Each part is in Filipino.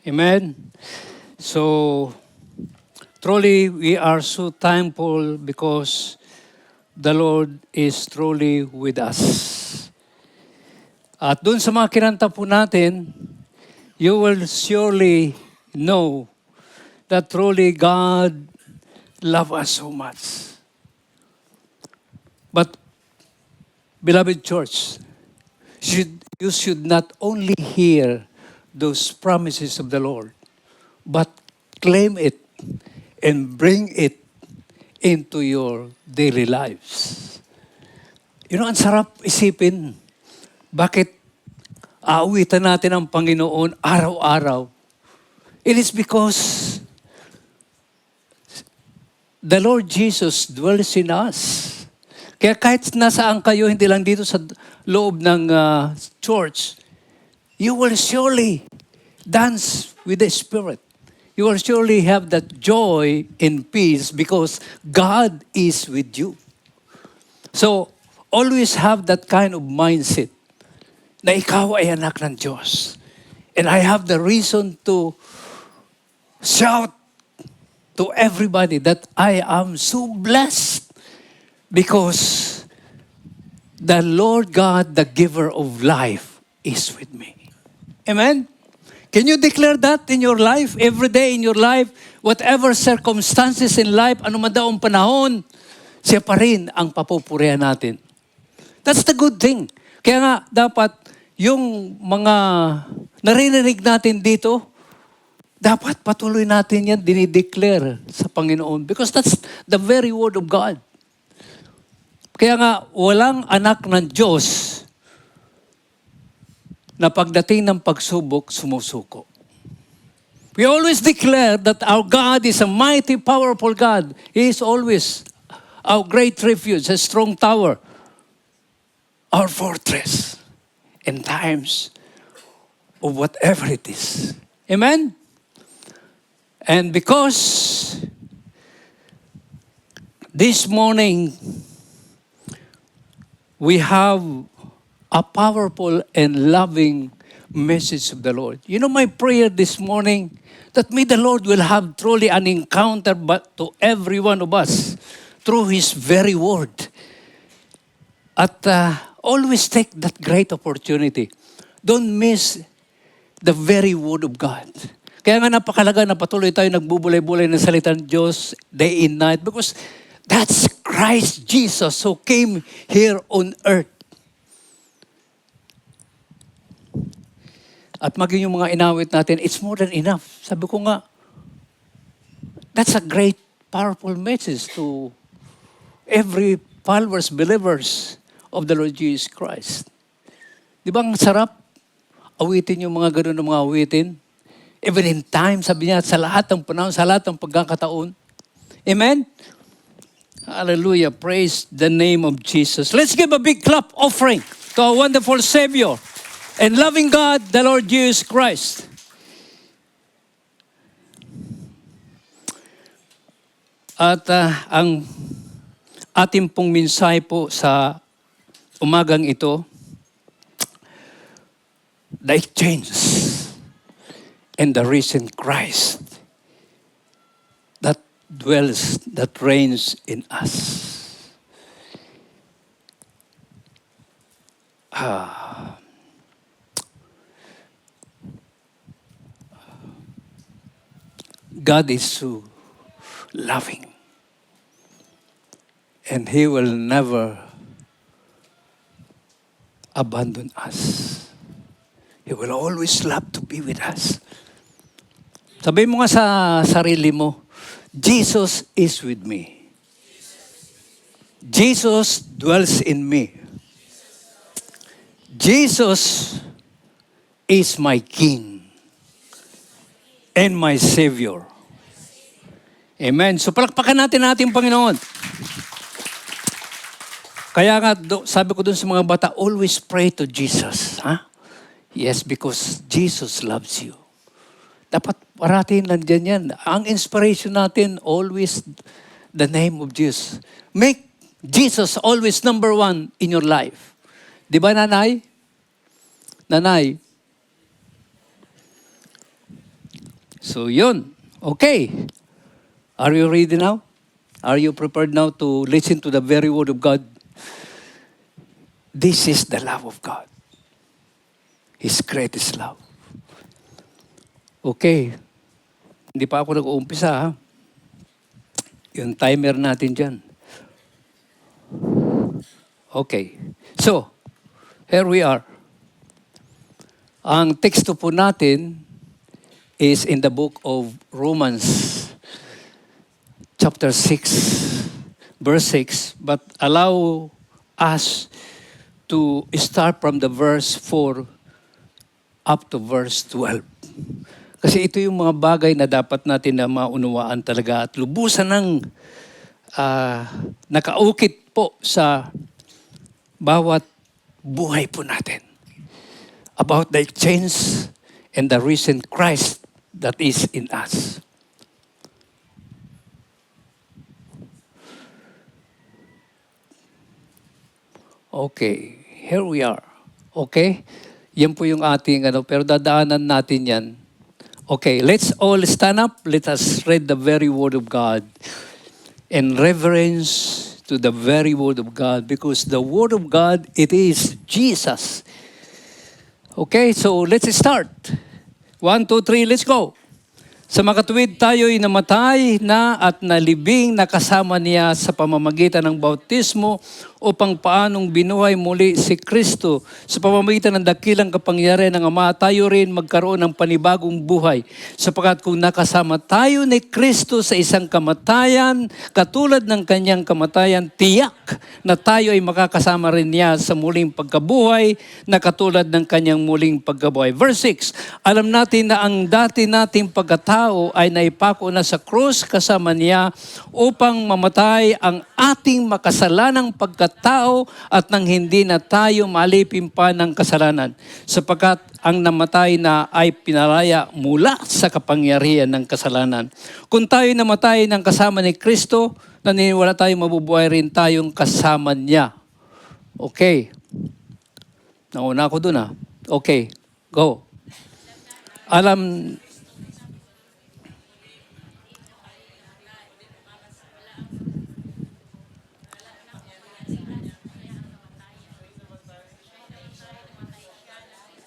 Amen. So, truly, we are so thankful because the Lord is truly with us. At dun sa mga kinanta po natin, you will surely know that truly God loves us so much. But, beloved church, you should not only hear those promises of the Lord, but claim it and bring it into your daily lives. Ang sarap isipin, bakit aawitan natin ang Panginoon araw-araw? It is because the Lord Jesus dwells in us. Kaya kahit nasaan kayo, hindi lang dito sa loob ng church, you will surely dance with the Spirit. You will surely have that joy and peace because God is with you. So, always have that kind of mindset na ikaw ay anak ng Diyos. And I have the reason to shout to everybody that I am so blessed because the Lord God, the giver of life, is with me. Amen? Can you declare that in your life, every day in your life, whatever circumstances in life, ano man daw ang panahon, siya pa rin ang papupurihan natin. That's the good thing. Kaya nga, dapat yung mga naririnig natin dito, dapat patuloy natin yan dinideclare sa Panginoon because that's the very word of God. Kaya nga, walang anak ng Diyos na pagdating ng pagsubok, sumusuko. We always declare that our God is a mighty, powerful God. He is always our great refuge, a strong tower, our fortress in times of whatever it is. Amen? And because this morning, we have a powerful and loving message of the Lord. My prayer this morning, that may the Lord will have truly an encounter but to every one of us through His very word. At always take that great opportunity. Don't miss the very word of God. Kaya nga napakalaga na patuloy tayo nagbubulay-bulay ng salita ng Diyos day and night because that's Christ Jesus who came here on earth. At maging yung mga inawit natin, it's more than enough. Sabi ko nga, that's a great, powerful message to every followers, believers of the Lord Jesus Christ. Di ba ang sarap awitin yung mga ganun ng mga awitin? Even in time, sabi niya, sa lahat ng panahon, sa lahat ng pagkakataon. Amen? Hallelujah. Praise the name of Jesus. Let's give a big clap offering to our wonderful Savior and loving God, the Lord Jesus Christ. At ang ating pong mensahe po sa umagang ito, the exchange and the risen Christ that dwells, that reigns in us. God is so loving. And He will never abandon us. He will always love to be with us. Sabi mo nga sa sarili mo, Jesus is with me. Jesus dwells in me. Jesus is my King and my Savior. Amen. So palakpakan natin ating Panginoon. Kaya nga, sabi ko dun sa mga bata, always pray to Jesus. Yes, because Jesus loves you. Dapat parating nandiyan yan. Ang inspiration natin, always the name of Jesus. Make Jesus always number one in your life. Di ba, nanay? Nanay, So yun. Okay. Are you ready now? Are you prepared now to listen to the very word of God? This is the love of God. His greatest love. Okay. Hindi pa ako nag-uumpisa, ha? Yung timer natin dyan. Okay. So, here we are. Ang teksto po natin is in the book of Romans, chapter 6, verse 6. But allow us to start from the verse 4 up to verse 12. Kasi ito yung mga bagay na dapat natin na maunawaan talaga at lubusan ng nakaukit po sa bawat buhay po natin. About the exchange and the risen Christ that is in us. Okay, here we are. Okay? Yan po yung ating pero dadaanan natin yan. Okay, let's all stand up. Let us read the very word of God in reverence to the very word of God, because the word of God, it is Jesus. Okay, so let's start. 1, 2, 3, let's go. Sa makatuwid tayo'y namatay na at nalibing nakasama niya sa pamamagitan ng bautismo upang paanong binuhay muli si Kristo. Sa pamamagitan ng dakilang kapangyarihan ng Ama, tayo rin magkaroon ng panibagong buhay. Sapagkat kung nakasama tayo ni Kristo sa isang kamatayan, katulad ng kanyang kamatayan, tiyak na tayo ay makakasama rin niya sa muling pagkabuhay na katulad ng kanyang muling pagkabuhay. Verse 6, alam natin na ang dati nating pagkatao ay naipako na sa krus kasama niya upang mamatay ang ating makasalanang pagkatao at nang hindi na tayo malipin pa ng kasalanan. Sapagkat ang namatay na ay pinalaya mula sa kapangyarihan ng kasalanan. Kung tayo namatay ng kasama ni Kristo, naniniwala tayo mabubuhay rin tayong kasama niya. Okay. Nauna ako dun Okay. Go. Alam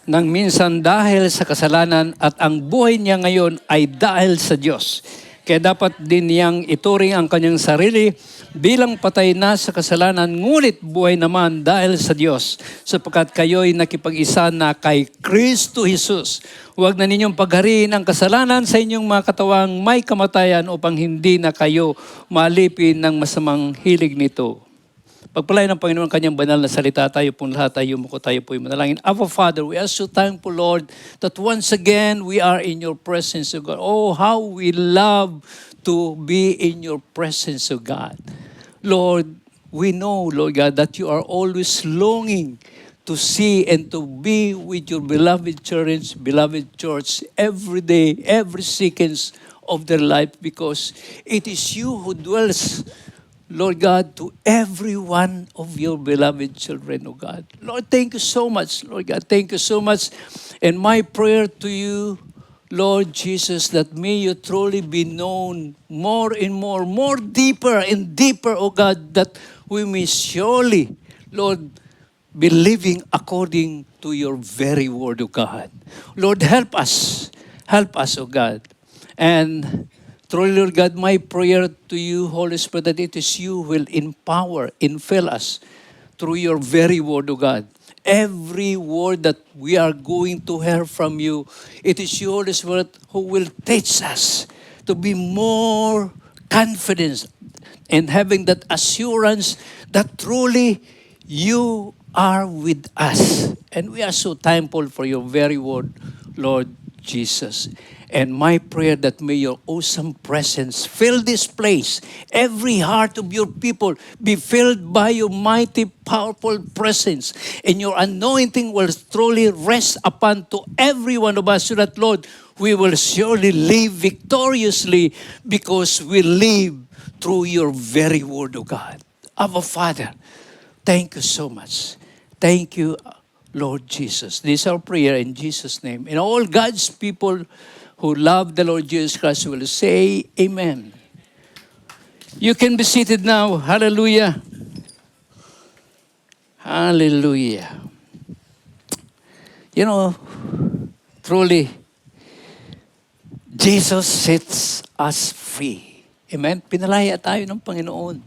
nang minsan dahil sa kasalanan at ang buhay niya ngayon ay dahil sa Diyos. Kaya dapat din niyang ituring ang kanyang sarili bilang patay na sa kasalanan, ngunit buhay naman dahil sa Diyos, sapagkat kayo'y nakipag-isa na kay Kristo Jesus. Huwag na ninyong paghariin ang kasalanan sa inyong mga katawang may kamatayan upang hindi na kayo malipin ng masamang hilig nito. Pagpalain ng Panginoon kanyang banal na salita, tayo pong lahat tayo po yung manalangin. Our Father, we are so thankful, Lord, that once again we are in your presence, O God. Oh, how we love to be in your presence, O God. Lord, we know, Lord God, that you are always longing to see and to be with your beloved church every day, every seconds of their life, because it is you who dwells, Lord God, to every one of your beloved children, O God. Lord, thank you so much, Lord God. Thank you so much. And my prayer to you, Lord Jesus, that may you truly be known more and more deeper and deeper, O God, that we may surely, Lord, be living according to your very word, O God. Lord, help us, O God. And truly, Lord God, my prayer to you, Holy Spirit, that it is you who will empower, infill us through your very word, O God. Every word that we are going to hear from you, it is you, Holy Spirit, who will teach us to be more confident and having that assurance that truly you are with us. And we are so thankful for your very word, Lord Jesus. And my prayer that may your awesome presence fill this place. Every heart of your people be filled by your mighty, powerful presence. And your anointing will truly rest upon to every one of us, so that, Lord, we will surely live victoriously because we live through your very word, O God. Our Father, thank you so much. Thank you, Lord Jesus. This is our prayer in Jesus' name. And all God's people who love the Lord Jesus Christ will say amen. You can be seated now. Hallelujah. Hallelujah. You know, truly, Jesus sets us free. Amen? Pinalaya tayo ng Panginoon.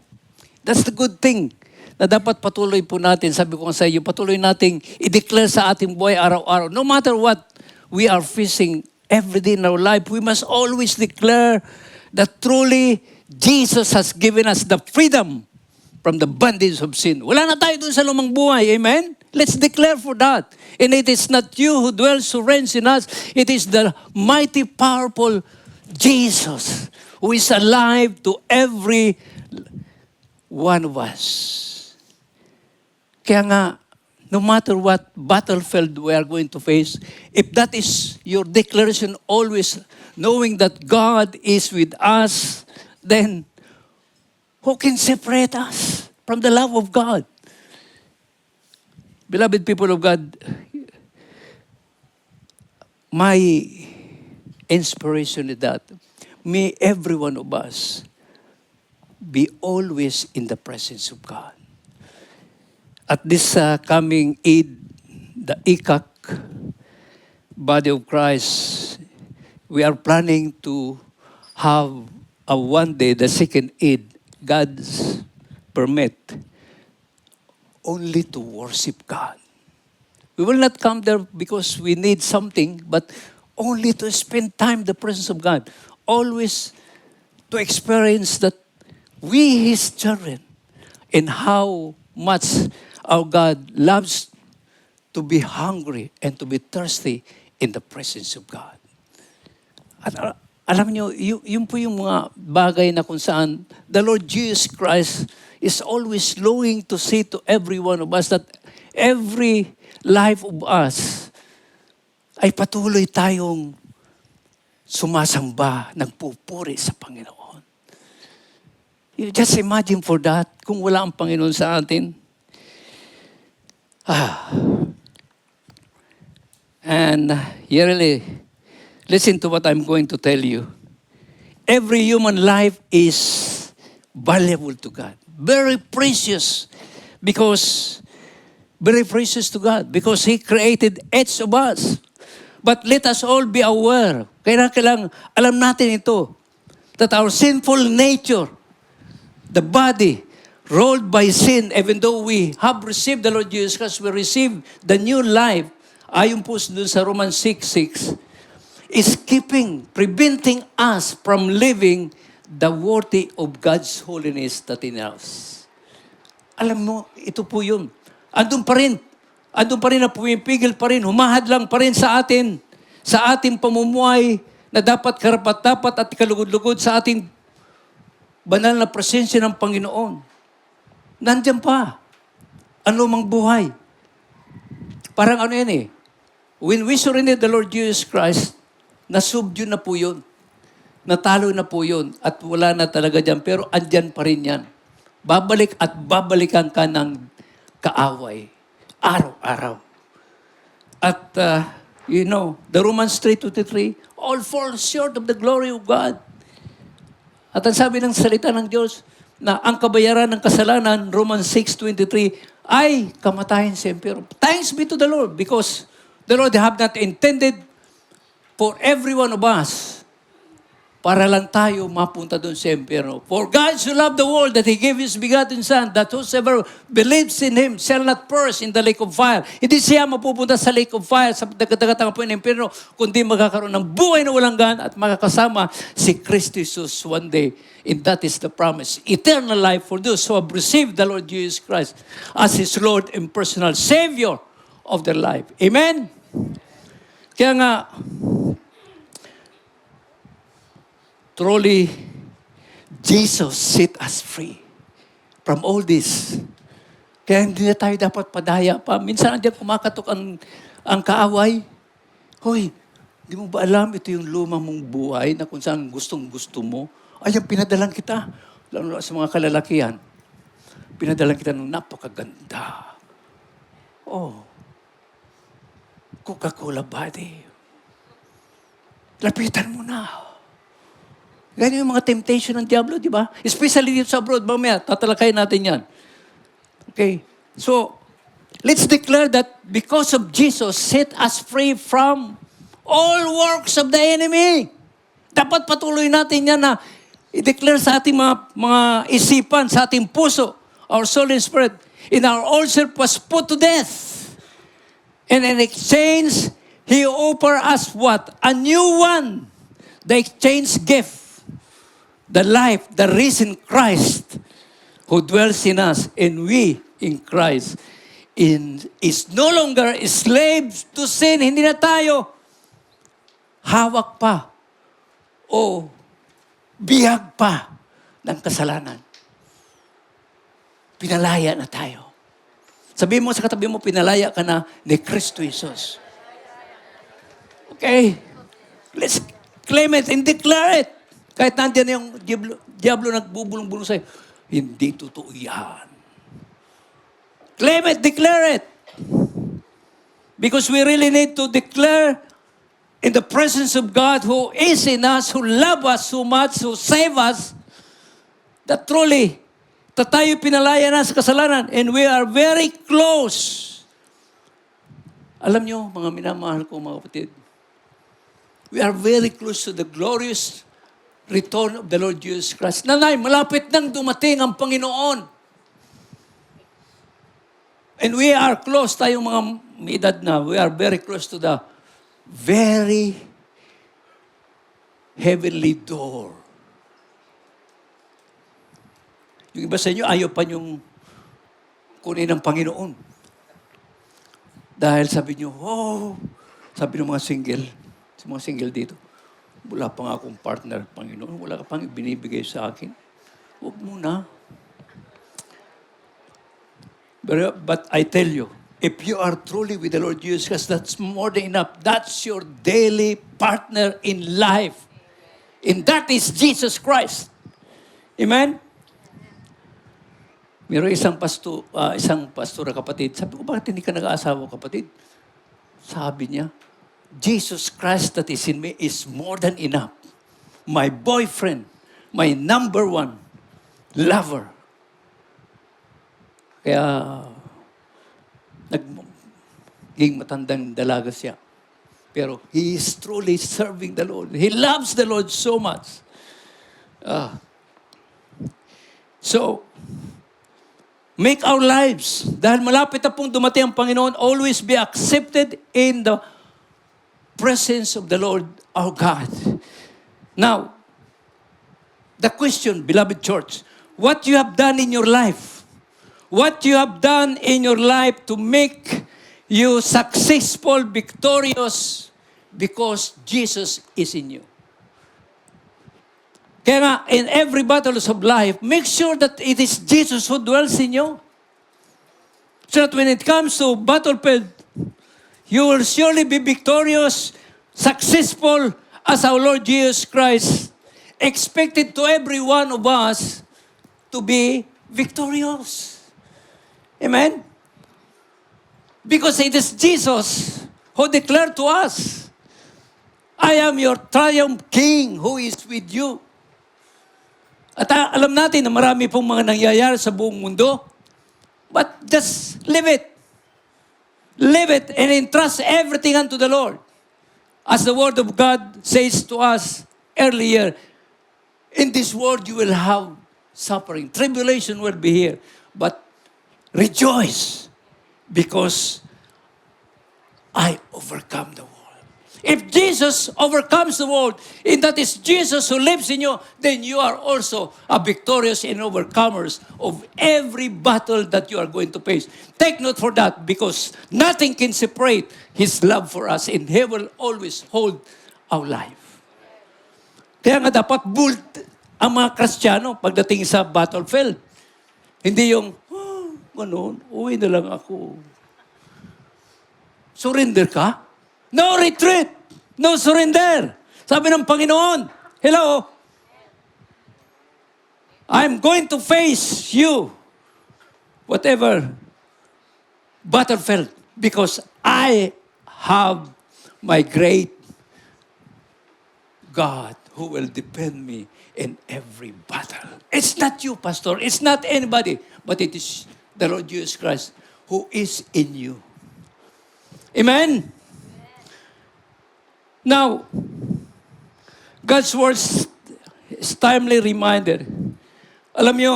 That's the good thing na dapat patuloy po natin. Sabi ko nga sa iyo, patuloy nating i-declare sa ating buhay araw-araw. No matter what we are facing every day in our life, we must always declare that truly Jesus has given us the freedom from the bondage of sin. Wala na tayo dun sa lumang buhay. Amen? Let's declare for that. And it is not you who dwells, who reigns in us. It is the mighty, powerful Jesus who is alive to every one of us. Kaya nga, no matter what battlefield we are going to face, if that is your declaration always, knowing that God is with us, then who can separate us from the love of God? Beloved people of God, my inspiration is that may every one of us be always in the presence of God. At this coming Eid, the ICAC, Body of Christ, we are planning to have a one day, the second Eid, God's permit, only to worship God. We will not come there because we need something, but only to spend time in the presence of God. Always to experience that we, His children, and how much our God loves to be hungry and to be thirsty in the presence of God. At alam niyo, yun po yung mga bagay na kung saan the Lord Jesus Christ is always longing to say to every one of us that every life of us ay patuloy tayong sumasamba, nagpupuri sa Panginoon. You just imagine for that, kung wala ang Panginoon sa atin. And really, listen to what I'm going to tell you. Every human life is valuable to God. Very precious to God because He created each of us. But let us all be aware. Kailangan alam natin ito, that our sinful nature, the body, ruled by sin, even though we have received the Lord Jesus Christ, we receive the new life, ayon po dun sa Romans 6:6, is preventing us from living the worthy of God's holiness that in us. Alam mo, ito po yun. Andun pa rin na pumipigil pa rin, humahadlang pa rin sa atin, sa ating pamumuhay na dapat karapat-dapat at kalugod-lugod sa ating banal na presensya ng Panginoon. Nandiyan pa. Ang lumang buhay. Parang ano yan eh. When we surrender the Lord Jesus Christ, nasubdyo na po yun. Natalo na po yun. At wala na talaga dyan. Pero andyan pa rin yan. Babalik at babalikan ka ng kaaway. Araw-araw. At, the Romans 3:23, all fall short of the glory of God. At ang sabi ng salita ng Diyos, na ang kabayaran ng kasalanan, Romans 6:23, ay kamatayan sa impyerno. Thanks be to the Lord because the Lord have not intended for every one of us para lang tayo mapunta doon sa impyerno. For God so loved the world that He gave His begotten Son, that whosoever believes in Him shall not perish in the lake of fire. Hindi siya mapupunta sa lake of fire, sa dagat-dagatang po ng impyerno, kundi magkakaroon ng buhay na walang gan at makakasama si Kristo Jesus one day. And that is the promise. Eternal life for those who have received the Lord Jesus Christ as His Lord and personal Savior of their life. Amen? Kaya nga, truly, Jesus set us free from all this. Kaya hindi na tayo dapat padaya pa. Minsan nandiyan kumakatok ang kaaway. Hoy, di mo ba alam ito yung lumang mong buhay na kung saan gustong-gusto mo? Ay, yung pinadalan kita. Lalo sa mga kalalakihan. Pinadalan kita ng napakaganda. Oh, Coca-Cola body. lapitan mo na. Ganyan yung mga temptation ng Diablo, di ba? Especially dito sa abroad. Mamaya, tatalakayin natin yan. Okay? So, let's declare that because of Jesus, set us free from all works of the enemy. Dapat patuloy natin yan na i-declare sa ating mga isipan, sa ating puso, our soul and spirit. In our old self was put to death. And in exchange, He offered us what? A new one. The exchange gift. The life, the risen Christ who dwells in us, and we in Christ is no longer slaves to sin. Hindi na tayo hawak pa o bihag pa ng kasalanan. Pinalaya na tayo. Sabihin mo sa katabi mo, pinalaya ka na ni Kristo Jesus. Okay? Let's claim it and declare it. Kahit nandiyan yung Diablo nagbubulong-bulong sa'yo, hindi totoo yan. Claim it, declare it. Because we really need to declare in the presence of God who is in us, who love us so much, who save us, that truly, tayo pinalaya na sa kasalanan and we are very close. Alam nyo, mga minamahal ko, mga kapatid, we are very close to the glorious return of the Lord Jesus Christ. Nanay, malapit nang dumating ang Panginoon. And we are close, tayong mga may edad na, we are very close to the very heavenly door. Yung iba sa inyo, ayaw pa niyong kunin ng Panginoon. Dahil sabi niyo, sabi ng mga single dito, wala pa nga akong partner, Panginoon. Wala ka pang binibigay sa akin. Huwag mo na. But I tell you, if you are truly with the Lord Jesus Christ, that's more than enough. That's your daily partner in life. And that is Jesus Christ. Amen? Meron isang pastor kapatid. Sabi ko, bakit hindi ka nag-aasawa, kapatid? Sabi niya, Jesus Christ that is in me is more than enough. My boyfriend, my number one lover. Kaya, naging matandang dalaga siya. Pero he is truly serving the Lord. He loves the Lord so much. So, make our lives, dahil malapit na pong dumating ang Panginoon, always be accepted in the presence of the Lord our God. Now, the question, beloved church, what you have done in your life, what you have done in your life to make you successful, victorious, because Jesus is in you. Kaya nga, in every battles of life, make sure that it is Jesus who dwells in you. So that when it comes to battlefield, you will surely be victorious, successful as our Lord Jesus Christ expected to every one of us to be victorious. Amen? Because it is Jesus who declared to us, I am your triumph king who is with you. At alam natin na marami pong mga nangyayari sa buong mundo, but just live it. Live it and entrust everything unto the Lord. As the Word of God says to us earlier, in this world you will have suffering. Tribulation will be here. But rejoice because I overcome the world. If Jesus overcomes the world, and that is Jesus who lives in you, then you are also a victorious and overcomers of every battle that you are going to face. Take note for that, because nothing can separate His love for us, and He will always hold our life. Kaya nga dapat bold ang mga Kristiyano pagdating sa battlefield. Hindi yung, ganun, uwi na lang ako. Surrender ka? No retreat! No surrender! Sabi ng Panginoon, hello? I'm going to face you, whatever battlefield, because I have my great God who will defend me in every battle. It's not you, Pastor. It's not anybody. But it is the Lord Jesus Christ who is in you. Amen? Now, God's words is timely reminder. Alam nyo,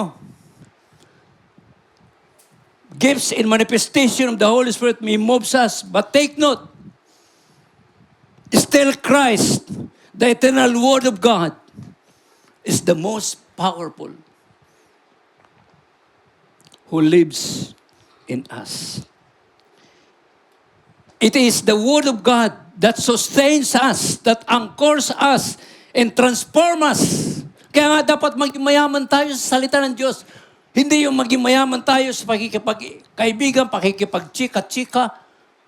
gifts and manifestation of the Holy Spirit may move us, but take note, still Christ, the eternal Word of God, is the most powerful who lives in us. It is the Word of God that sustains us, that anchors us, and transforms us. Kaya nga dapat maging mayaman tayo sa salita ng Diyos. Hindi yung maging mayaman tayo sa pakikipagkaibigan, pakikipagchika-chika,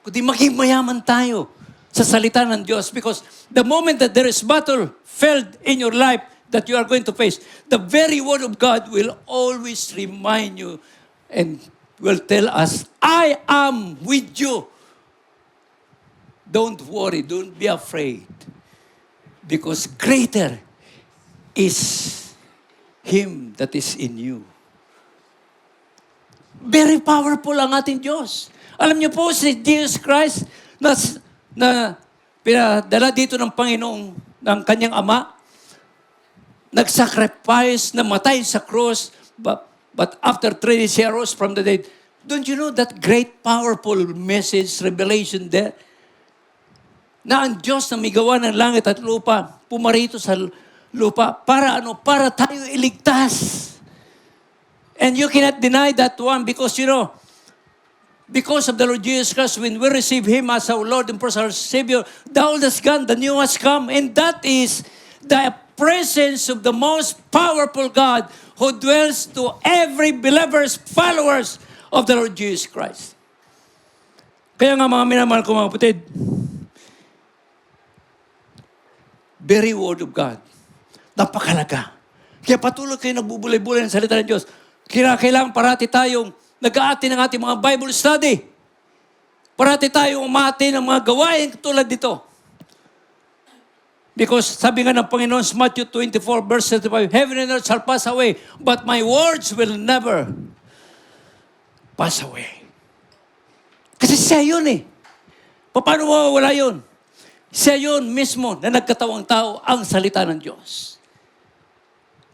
kundi maging mayaman tayo sa salita ng Diyos. Because the moment that there is battle felt in your life that you are going to face, the very Word of God will always remind you and will tell us, I am with you. Don't worry, don't be afraid. Because greater is Him that is in you. Very powerful ang ating Diyos. Alam niyo po, si Jesus Christ na pinadala dito ng Panginoong, ng kanyang Ama, nag-sacrifice, namatay sa cross, but after 3 days, He arose from the dead. Don't you know that great, powerful message, revelation there? Na ang Diyos na may gawa ng langit at lupa, pumarito sa lupa, para ano? Para tayo iligtas. And you cannot deny that one because, you know, because of the Lord Jesus Christ, when we receive Him as our Lord and personal Savior, the old has gone, the new has come. And that is the presence of the most powerful God who dwells to every believer's followers of the Lord Jesus Christ. Kaya nga mga minamahal ko mga kapatid, very Word of God, napakalaga. Kaya patuloy kayo nagbubulay-bulay ng salita ng Diyos. Kailangan parati tayong nag-aati ng ating mga Bible study. Parati tayong umati ng mga gawain tulad dito. Because sabi nga ng Panginoon sa Matthew 24 verse 35, Heaven and earth shall pass away, but my words will never pass away. Kasi siya yun eh. Paano mawawala yun? Siya yun mismo na nagkatawang tao ang salita ng Diyos.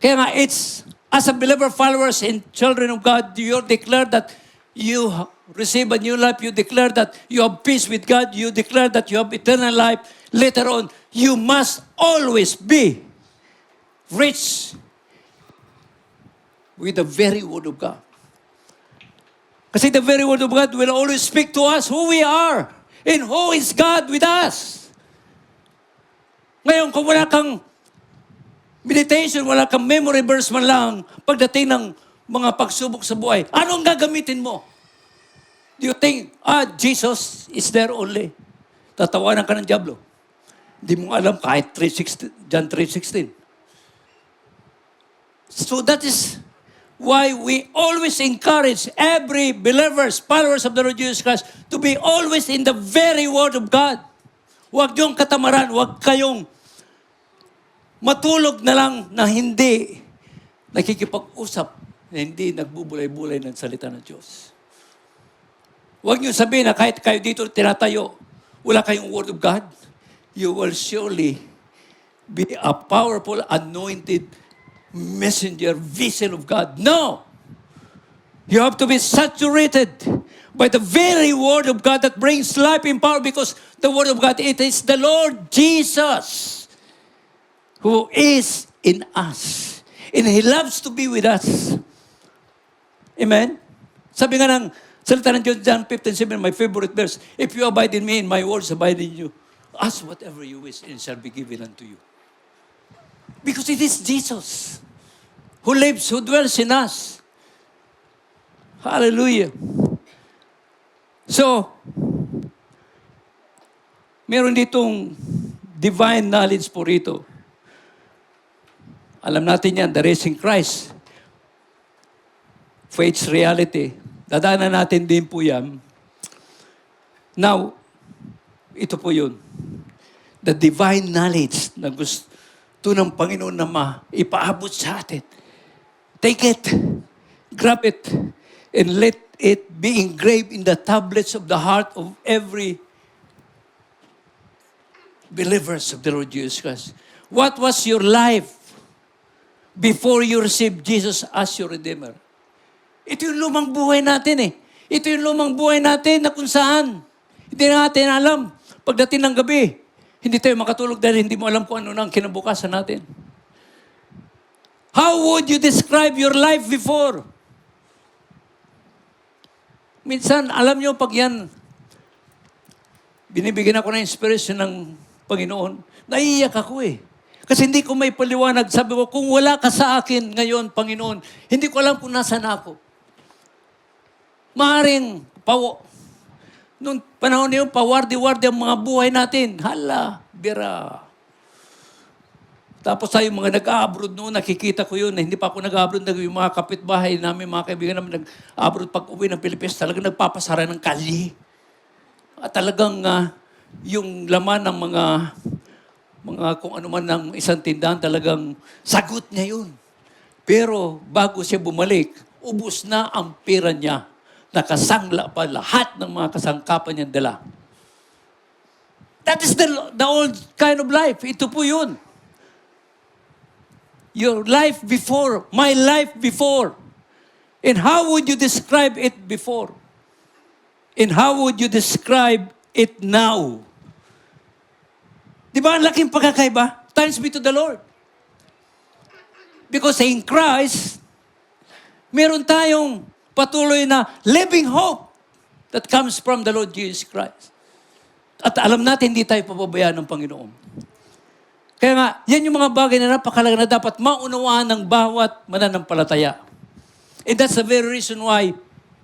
Kaya nga, it's, as a believer, followers, and children of God, you declare that you receive a new life. You declare that you have peace with God. You declare that you have eternal life. Later on, you must always be rich with the very Word of God. Kasi the very Word of God will always speak to us who we are and who is God with us. Ngayon, kung wala kang meditation, wala kang memory verse man lang, pagdating ng mga pagsubok sa buhay, anong gagamitin mo? Do you think, Jesus is there only? Tatawanan ka ng diablo. Hindi mo alam kahit John 3:16. So that is why we always encourage every believers, followers of the Lord Jesus Christ, to be always in the very Word of God. Huwag niyong katamaran, huwag kayong matulog na lang na hindi nakikipag-usap, na hindi nagbubulay-bulay ng salita ng Diyos. Huwag niyo sabihin na kahit kayo dito tinatayo, wala kayong Word of God, you will surely be a powerful, anointed messenger, vessel of God. No! You have to be saturated by the very Word of God that brings life and power, because the Word of God, it is the Lord Jesus who is in us. And He loves to be with us. Amen? Sabi nga ng salita ng John 15:7, my favorite verse, if you abide in me and my words abide in you, ask whatever you wish and it shall be given unto you. Because it is Jesus who lives, who dwells in us. Hallelujah. So, meron ditong divine knowledge po rito. Alam natin yan, the risen Christ. Faith's reality. Dadaanan natin din po yan. Now, ito po yun. The divine knowledge na Ito ng Panginoon na ipaabot sa atin. Take it, grab it, and let it be engraved in the tablets of the heart of every believers of the Lord Jesus Christ. What was your life before you received Jesus as your Redeemer? Ito yung lumang buhay natin eh. Ito yung lumang buhay natin na kung saan hindi natin alam. Pagdating ng gabi, hindi tayo makatulog dahil hindi mo alam kung ano na ang kinabukasan natin. How would you describe your life before? Minsan, alam nyo, pag yan, binibigyan ako ng inspiration ng Panginoon, naiiyak ako eh. Kasi hindi ko may paliwanag. Sabi ko, kung wala ka sa akin ngayon, Panginoon, hindi ko alam kung nasaan ako. Maaring, noong panahon na yun, pawardi-wardi ang mga buhay natin. Hala, bira. Tapos tayo mga nag-abroad noon, nakikita ko yun. Hindi pa ako nag-abroad, yung mga kapitbahay namin, mga kaibigan namin nag-abroad pag uwi ng Pilipinas, talagang nagpapasara ng kalye. At talagang yung laman ng mga kung ano man ng isang tindahan, talagang sagot niya yun. Pero bago siya bumalik, ubus na ang pera niya. Nakasangla pa lahat ng mga kasangkapan niyang dala. That is the old kind of life. Ito po yun. Your life before, my life before. And how would you describe it before? And how would you describe it now? Di ba ang laking pagkakaiba? Thanks be to the Lord. Because in Christ, meron tayong patuloy na living hope that comes from the Lord Jesus Christ. At alam natin, hindi tayo papabayaan ng Panginoon. Kaya nga, yan yung mga bagay na napakalaga na dapat maunawaan ng bawat mananampalataya. And that's the very reason why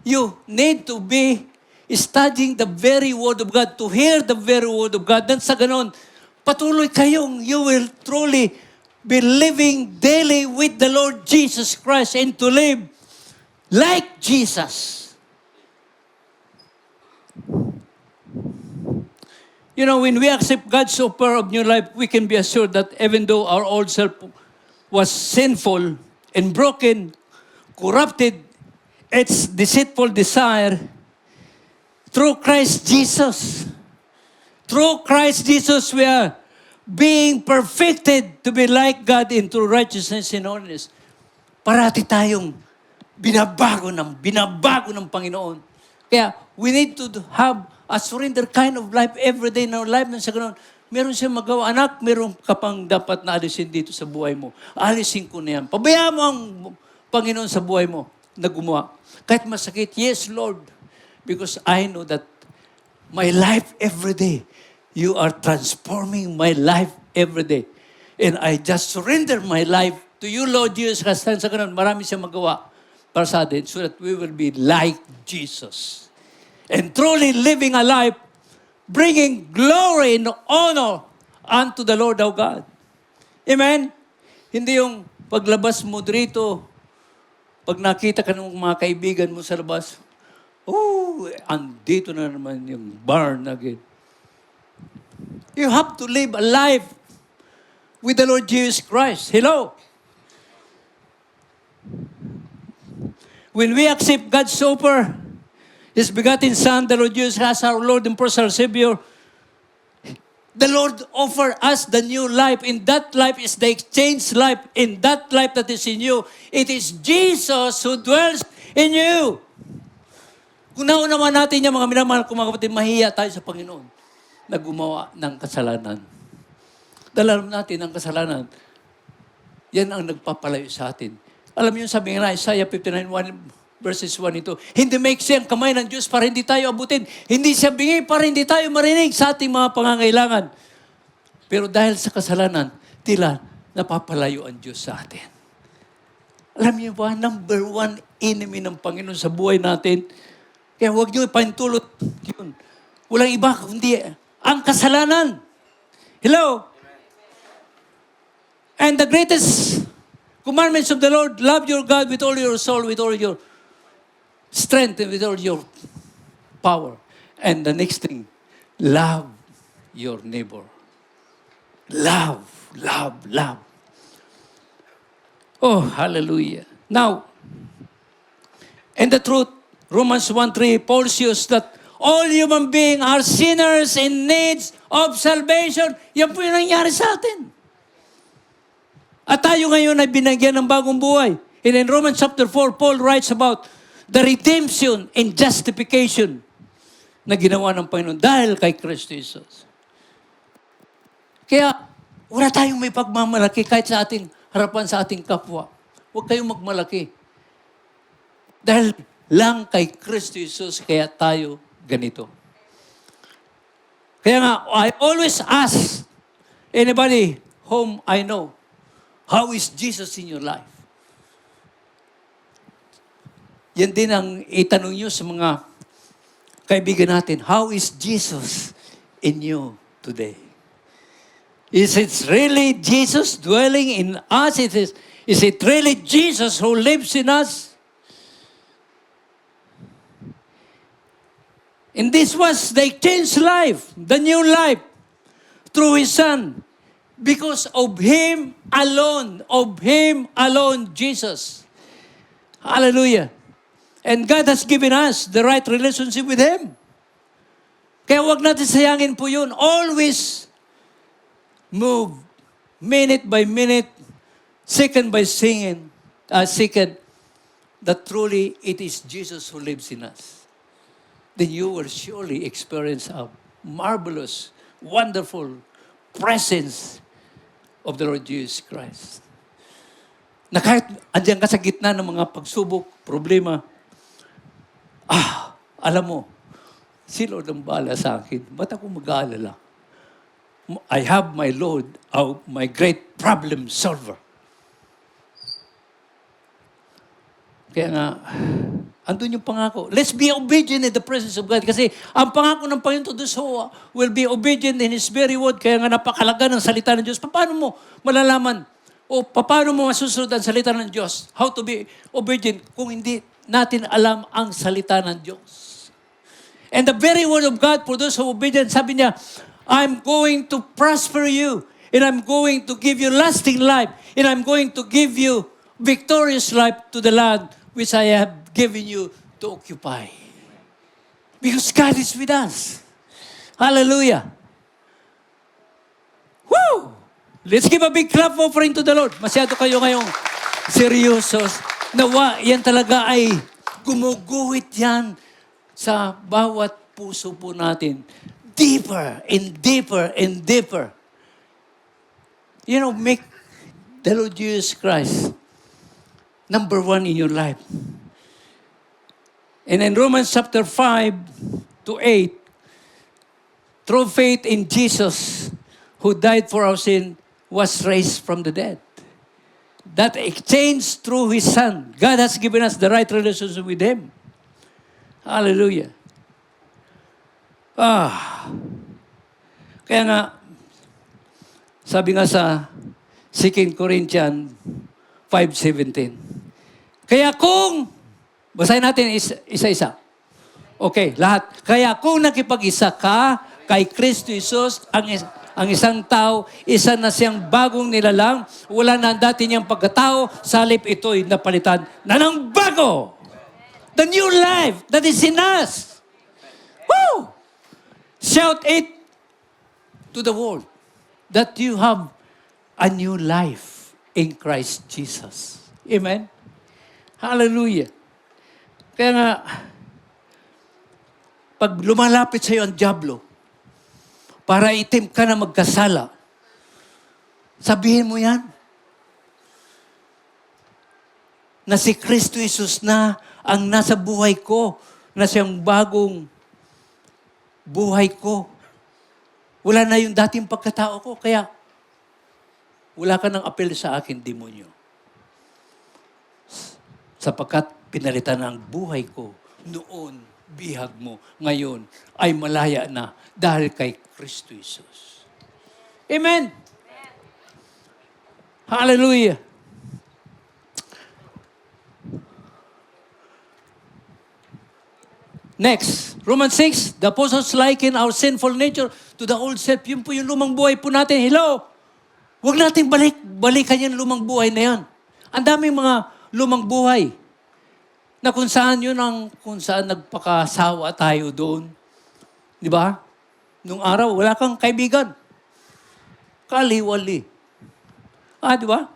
you need to be studying the very Word of God, to hear the very Word of God. Dan sa ganon, patuloy kayong you will truly be living daily with the Lord Jesus Christ and to live like Jesus. You know, when we accept God's offer of new life, we can be assured that even though our old self was sinful and broken, corrupted, its deceitful desire, through Christ Jesus, we are being perfected to be like God in true righteousness and holiness. Parati tayong binabago ng Panginoon. Kaya, we need to have a surrender kind of life every day in our life. Nang sa ganun, meron siyang magawa. Anak, meron ka pang dapat na alisin dito sa buhay mo. Alisin ko na yan. Pabayaan mo ang Panginoon sa buhay mo na gumawa. Kahit masakit, yes, Lord. Because I know that my life every day, you are transforming my life every day. And I just surrender my life to you, Lord Jesus. Kasi sa ganun, marami siyang magawa para sa atin so that we will be like Jesus. And truly living a life bringing glory and honor unto the Lord our God. Amen? Hindi yung paglabas mo dito, pag nakita ka ng mga kaibigan mo sa labas, andito na naman yung barn again. You have to live a life with the Lord Jesus Christ. Hello? When we accept God's offer, His begotten Son, the Lord Jesus, as our Lord and personal Savior, the Lord offer us the new life. In that life is the exchange life. In that life that is in you, it is Jesus who dwells in you. Kung naunawa natin yung mga minamahal ko mga kapatid, mahiya tayo sa Panginoon na gumawa ng kasalanan. Dahil alam natin ang kasalanan, yan ang nagpapalayo sa atin. Alam niyo, sabi nga na, Isaiah 59:1, verses 1 ito, hindi maiksi ang kamay ng Diyos para hindi tayo abutin. Hindi siya bingi para hindi tayo marinig sa ating mga pangangailangan. Pero dahil sa kasalanan, tila napapalayo ang Diyos sa atin. Alam niyo ba, number one enemy ng Panginoon sa buhay natin, kaya huwag niyo ipahintulot yun. Walang iba kundi ang kasalanan. Hello? And the greatest commandments of the Lord, love your God with all your soul, with all your strength, and with all your power. And the next thing, love your neighbor. Love, love, love. Oh, hallelujah. Now, and the truth, Romans 1:3, Paul shows that all human beings are sinners in needs of salvation. Yan po yung nangyari sa atin. At tayo ngayon ay binagyan ng bagong buhay. And in Romans chapter 4, Paul writes about the redemption and justification na ginawa ng Panginoon dahil kay Kristo Jesus. Kaya, wala tayong may pagmamalaki kahit sa ating harapan sa ating kapwa. Huwag kayong magmalaki. Dahil lang kay Kristo Jesus, kaya tayo ganito. Kaya nga, I always ask anybody whom I know, how is Jesus in your life? Yan din ang itanong nyo sa mga kaibigan natin. How is Jesus in you today? Is it really Jesus dwelling in us? Is it really Jesus who lives in us? And this was the changed life, the new life, through His Son. Because of Him alone, Jesus. Hallelujah. And God has given us the right relationship with Him. Kaya wag natin sayangin po yun. Always move, minute by minute, second by second, that truly it is Jesus who lives in us. Then you will surely experience a marvelous, wonderful presence of the Lord Jesus Christ. Na kahit andyan ka sa gitna ng mga pagsubok, problema, alam mo, si Lord ang bahala sa akin. Ba't ako mag-aalala? I have my Lord, my great problem solver. Kaya nga, andun yung pangako. Let's be obedient in the presence of God. Kasi ang pangako ng Panginoon to those who will be obedient in His very word. Kaya nga napakalaga ng salita ng Diyos. Paano mo malalaman? O paano mo masusunod ang salita ng Diyos? How to be obedient kung hindi natin alam ang salita ng Diyos? And the very word of God for those who are obedient, sabi niya, I'm going to prosper you. And I'm going to give you lasting life. And I'm going to give you victorious life to the land which I have given you to occupy. Because God is with us. Hallelujah. Woo! Let's give a big clap offering to the Lord. Masyado kayo ngayong seryosos. Nawa, yan talaga ay gumuguhit yan sa bawat puso po natin. Deeper and deeper and deeper. You know, make the Lord Jesus Christ number one in your life. And in Romans chapter 5 to 8, through faith in Jesus, who died for our sin, was raised from the dead. That exchange through His Son. God has given us the right relationship with Him. Hallelujah. Kaya nga, sabi nga sa 2 Corinthians 5:17. Kaya kung, basahin natin isa-isa. Okay, lahat. Kaya kung nakipag-isa ka kay Kristo Jesus, ang isang tao, isa na siyang bagong nilalang, wala na ang dati niyang pagkatao, salip ito'y napalitan na ng bago. The new life that is in us. Woo! Shout it to the world that you have a new life in Christ Jesus. Amen? Hallelujah. Kaya nga, pag lumalapit sa iyo ang dyablo, para itim ka na magkasala, sabihin mo yan, na si Kristo Jesus na ang nasa buhay ko, na siyang bagong buhay ko. Wala na yung dating pagkatao ko, kaya wala ka ng apel sa akin, demonyo. Sapagkat pinalitan ang buhay ko noon, bihag mo, ngayon ay malaya na dahil kay Kristo Jesus. Amen. Hallelujah. Next, Romans 6, the apostles liken our sinful nature to the old self. Yun po yung lumang buhay po natin. Hello? Huwag natin balikan yung lumang buhay na yan. Ang daming mga lumang buhay na kung saan kung saan nagpakasawa tayo doon. Di ba? Nung araw, wala kang kaibigan. Kaliwali. Di ba?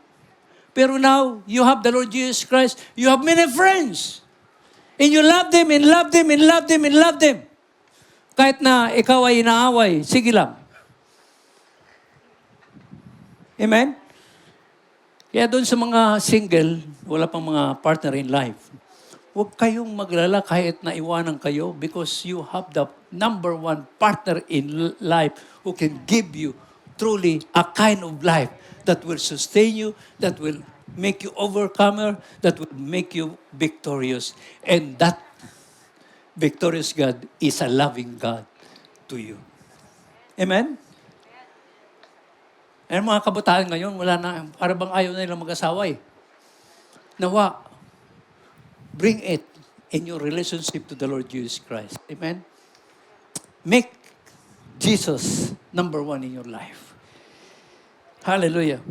Pero now, you have the Lord Jesus Christ. You have many friends. And you love them, and love them, and love them, and love them. Kahit na ikaw ay inaaway, sige lang. Amen? Kaya doon sa mga single, wala pang mga partner in life, huwag kayong maglala kahit na iwanan kayo because you have the number one partner in life who can give you truly a kind of life that will sustain you, that will make you overcomer, that will make you victorious. And that victorious God is a loving God to you. Amen? Eh, mga kabataan ngayon, wala na, para bang ayaw na nilang mag-asawa eh. Nawa, bring it in your relationship to the Lord Jesus Christ. Amen? Make Jesus number one in your life. Hallelujah.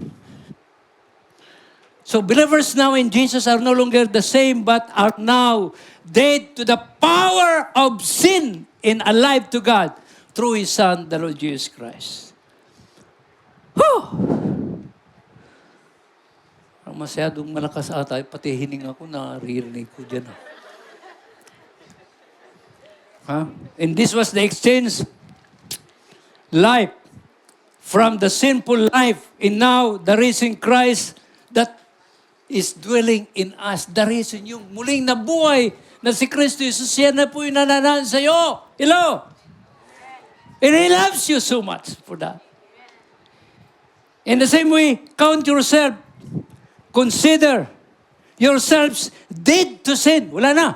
So believers now in Jesus are no longer the same, but are now dead to the power of sin and alive to God through His Son, the Lord Jesus Christ. Masyadong malakas ata, pati hininga ko, naririnig ko dyan. And this was the exchange life from the sinful life, and now the risen Christ that is dwelling in us. The reason, yung muling nabuhay na si Kristo Jesus, siya na po yung nananahan sa iyo. Hello? And He loves you so much for that. In the same way, count yourself. Consider yourselves dead to sin. Wala na.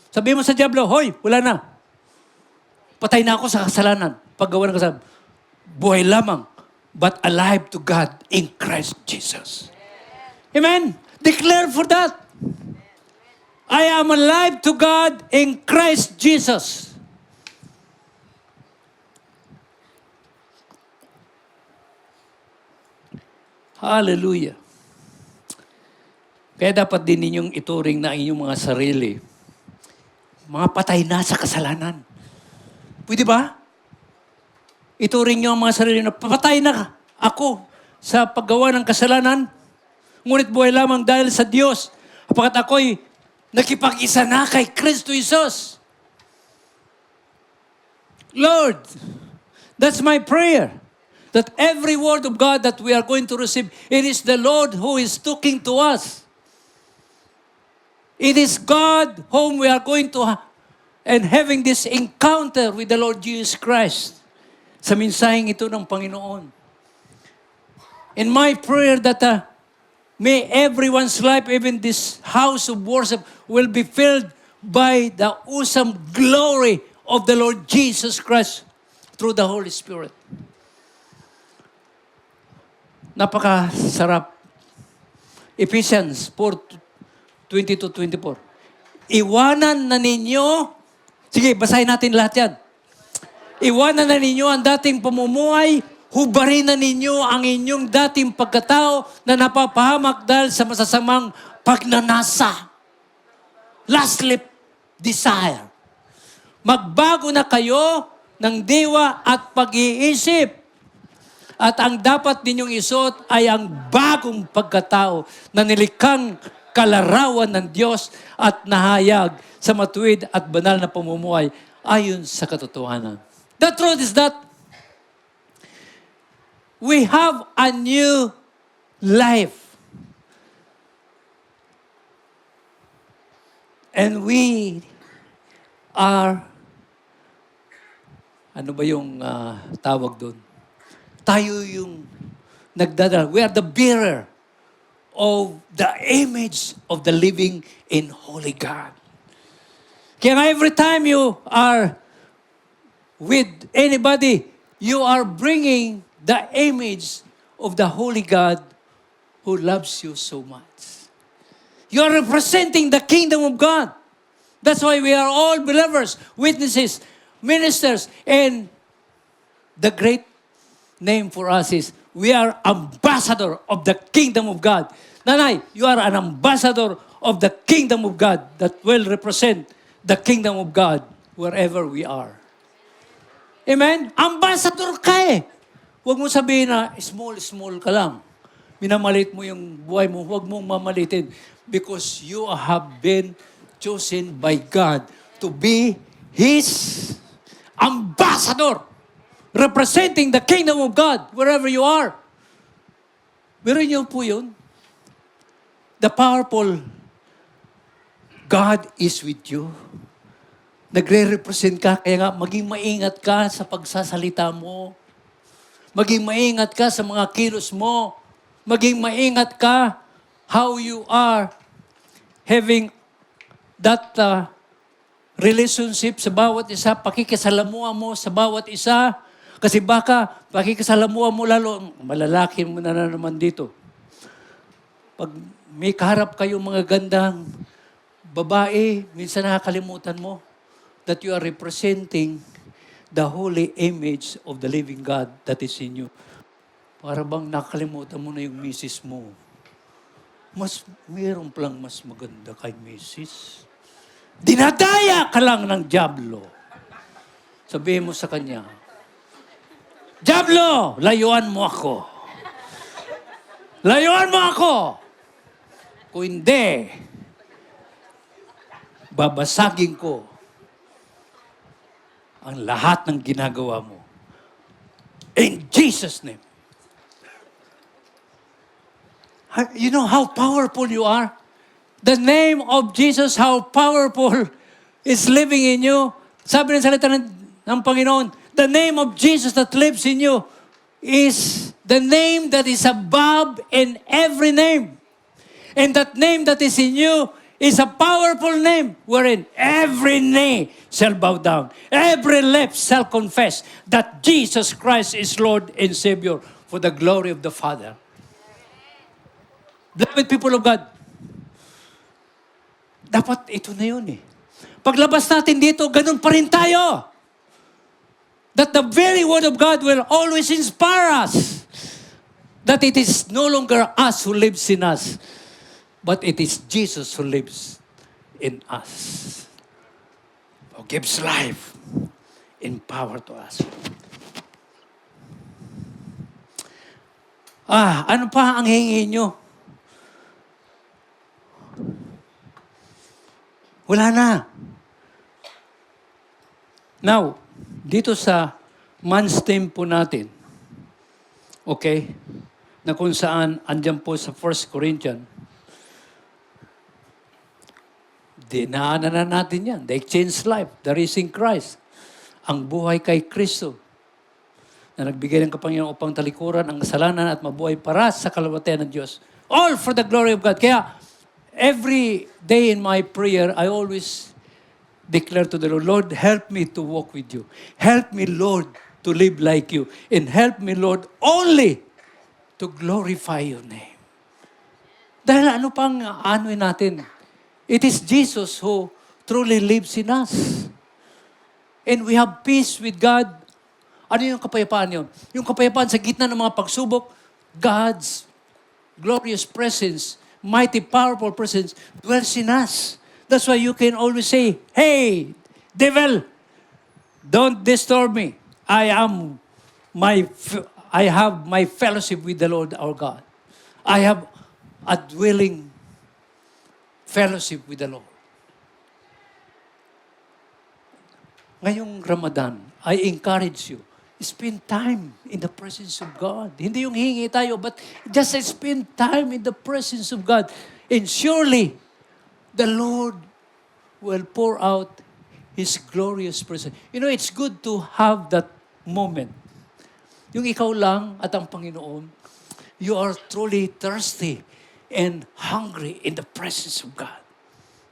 Sabi mo sa diablo, hoy, wala na. Patay na ako sa kasalanan. Paggawa ng kasalanan. Buhay lamang, but alive to God in Christ Jesus. Amen? Declare for that. I am alive to God in Christ Jesus. Hallelujah. Kaya dapat din ninyong ituring na inyong mga sarili, mga patay na sa kasalanan. Pwede ba? Ituring niyo ang mga sarili na papatay na ako sa paggawa ng kasalanan, ngunit buhay lamang dahil sa Diyos, apagkat ako'y nakipag-isa na kay Kristo Jesus. Lord, that's my prayer. That every word of God that we are going to receive, it is the Lord who is talking to us. It is God whom we are going to and having this encounter with the Lord Jesus Christ sa mensaheng ito ng Panginoon. In my prayer that may everyone's life, even this house of worship, will be filled by the awesome glory of the Lord Jesus Christ through the Holy Spirit. Napakasarap. Ephesians 4:20-24. Iwanan na ninyo, sige, basahin natin lahat yan. Iwanan na ninyo ang dating pamumuhay, hubarin na ninyo ang inyong dating pagkatao na napapahamak dahil sa masasamang pagnanasa. Lastly, desire. Magbago na kayo ng diwa at pag-iisip. At ang dapat ninyong isuot ay ang bagong pagkatao na nilikhang kalarawan ng Diyos at nahayag sa matuwid at banal na pamumuhay ayon sa katotohanan. The truth is that we have a new life. And we are, ano ba yung tawag doon? Tayo yung nagdadala. We are the bearer of the image of the living and holy God. Kaya every time you are with anybody, you are bringing the image of the holy God who loves you so much. You are representing the kingdom of God. That's why we are all believers, witnesses, ministers, and the great name for us is we are ambassador of the kingdom of God. Nanay, you are an ambassador of the kingdom of God that will represent the kingdom of God wherever we are. Amen? Ambassador ka eh. Huwag mo sabihin na small ka lang. Minamalit mo yung buhay mo. Huwag mong mamalitin. Because you have been chosen by God to be His ambassador. Representing the kingdom of God wherever you are. Meron niyo po yun. The powerful God is with you. Nagre-represent ka, kaya nga maging maingat ka sa pagsasalita mo. Maging maingat ka sa mga kilos mo. Maging maingat ka how you are having that relationship sa bawat isa, pakikisalamuha mo sa bawat isa. Kasi baka pakikisalamuha mo lalo, malalaki mo na naman dito. Pag may kaharap kayong mga gandang babae, minsan nakakalimutan mo that you are representing the holy image of the living God that is in you. Para bang nakalimutan mo na yung misis mo. Mayroon palang mas maganda kay misis. Dinadaya ka lang ng dyablo. Sabihin mo sa kanya, Dyablo, layuan mo ako. Layuan mo ako. Kung hindi, babasagin ko ang lahat ng ginagawa mo. In Jesus' name. You know how powerful you are? The name of Jesus, how powerful is living in you. Sabi ng salita ng Panginoon, the name of Jesus that lives in you is the name that is above in every name. And that name that is in you is a powerful name wherein every knee shall bow down. Every lip shall confess that Jesus Christ is Lord and Savior for the glory of the Father. Beloved people of God, dapat ito na yun eh. Paglabas natin dito, ganun pa rin tayo. That the very Word of God will always inspire us. That it is no longer us who lives in us, but it is Jesus who lives in us. Who gives life and power to us. Ano pa ang hingin nyo? Wala na. Now, dito sa man's team po natin, okay, na kung saan andyan po sa 1 Corinthians, dinaanan na natin yan. The exchange life, the risen Christ, ang buhay kay Kristo, na nagbigay ng kapangyarihan upang talikuran ang kasalanan at mabuhay para sa kalwalhatian ng Diyos. All for the glory of God. Kaya, every day in my prayer, I always declare to the Lord, Lord, help me to walk with you. Help me, Lord, to live like you. And help me, Lord, only to glorify your name. Dahil ano pang anoin natin? It is Jesus who truly lives in us. And we have peace with God. Ano yung kapayapaan yun? Yung kapayapaan sa gitna ng mga pagsubok, God's glorious presence, mighty, powerful presence dwells in us. That's why you can always say, hey, devil, don't disturb me. I have my fellowship with the Lord our God. I have a dwelling fellowship with the Lord. Ngayong Ramadan, I encourage you, spend time in the presence of God. Hindi yung hingi tayo, but just spend time in the presence of God. And surely, the Lord will pour out His glorious presence. You know, it's good to have that moment. Yung ikaw lang at ang Panginoon, you are truly thirsty and hungry in the presence of God.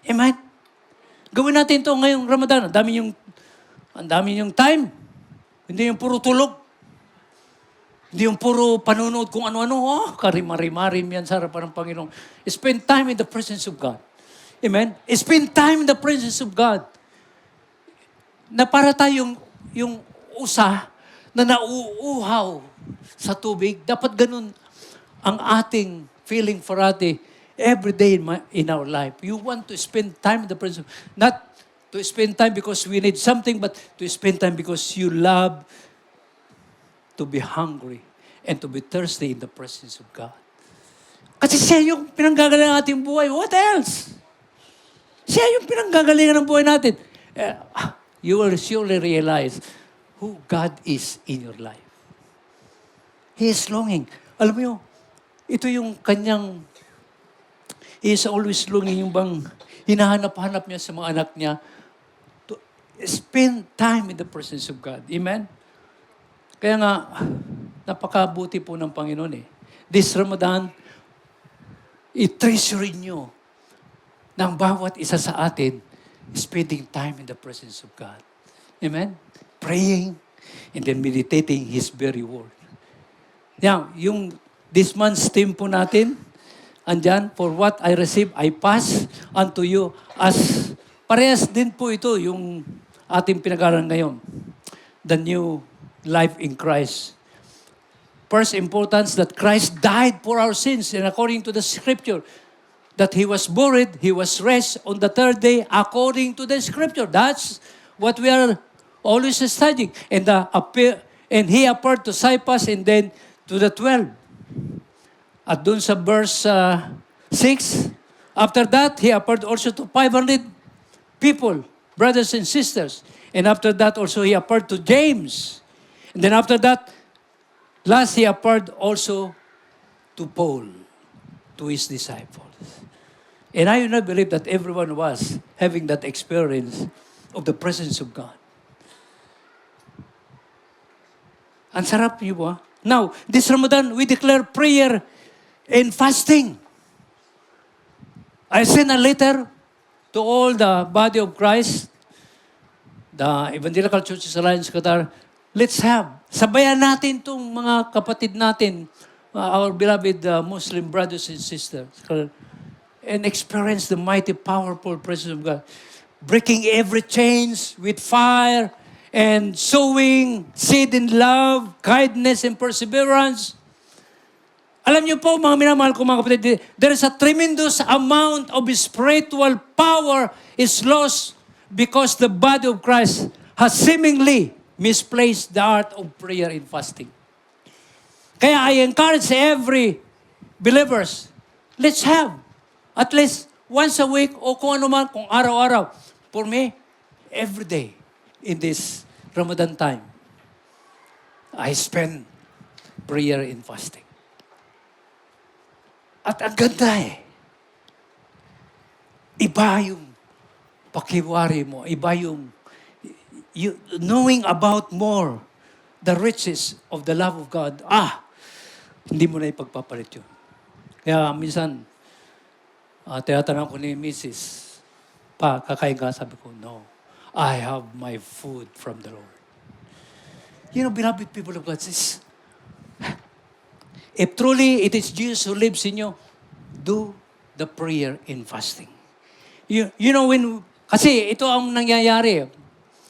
Amen? Gawin natin ito ngayong Ramadan. Ang dami yung time. Hindi yung puro tulog. Hindi yung puro panunood kung ano-ano. Karimari-marim yan sa harapan ng Panginoon. Spend time in the presence of God. Amen? Spend time in the presence of God. Na para tayong yung usa na nauuhaw sa tubig, dapat ganun ang ating feeling parati every day in our life. You want to spend time in the presence, not to spend time because we need something, but to spend time because you love to be hungry and to be thirsty in the presence of God. Kasi siya yung pinanggagalingan ng ating buhay. What else? Siya yung pinanggagalingan ng buhay natin. You will surely realize who God is in your life. He is longing. Alam mo yun, ito yung kanyang, he is always longing, yung bang hinahanap-hanap niya sa mga anak niya to spend time in the presence of God. Amen? Kaya nga, napakabuti po ng Panginoon eh. This Ramadan, i-treasure nyo ng bawat isa sa atin, spending time in the presence of God. Amen? Praying, and then meditating His very word. Now, yung this month's theme po natin, andyan, for what I receive, I pass unto you. As parehas din po ito, yung ating pinag-aralan ngayon. The new life in Christ. First importance that Christ died for our sins, and according to the Scripture, that He was buried, He was raised on the third day according to the Scripture. That's what we are always studying. And He appeared to Cephas and then to the 12. At dun sa verse 6, after that, He appeared also to 500 people, brothers and sisters. And after that also, He appeared to James. And then after that, last, He appeared also to Paul, to His disciples. And I do not believe that everyone was having that experience of the presence of God. Ang sarap niyo ba? Now, this Ramadan, we declare prayer and fasting. I sent a letter to all the body of Christ, the Evangelical Churches Alliance Qatar. Let's have, sabayan natin itong mga kapatid natin, our beloved Muslim brothers and sisters, and experience the mighty, powerful presence of God. Breaking every chains with fire, and sowing seed in love, kindness, and perseverance. Alam niyo po, mga minamahal ko mga kapatid, there is a tremendous amount of spiritual power is lost because the body of Christ has seemingly misplaced the art of prayer and fasting. Kaya I encourage every believers, let's have at least once a week o kung ano man, kung araw-araw. For me, every day in this Ramadan time, I spend prayer and fasting. At ang ganda eh. Iba yung pakiwari mo. Iba yung knowing about more the riches of the love of God. Hindi mo na ipagpapalit yun. Kaya minsan, tinatanong ko ni Mrs. Kakain ka, sabi ko, no. I have my food from the Lord. You know, beloved people of God, if truly it is Jesus who lives in you, do the prayer in fasting. You know, kasi ito ang nangyayari.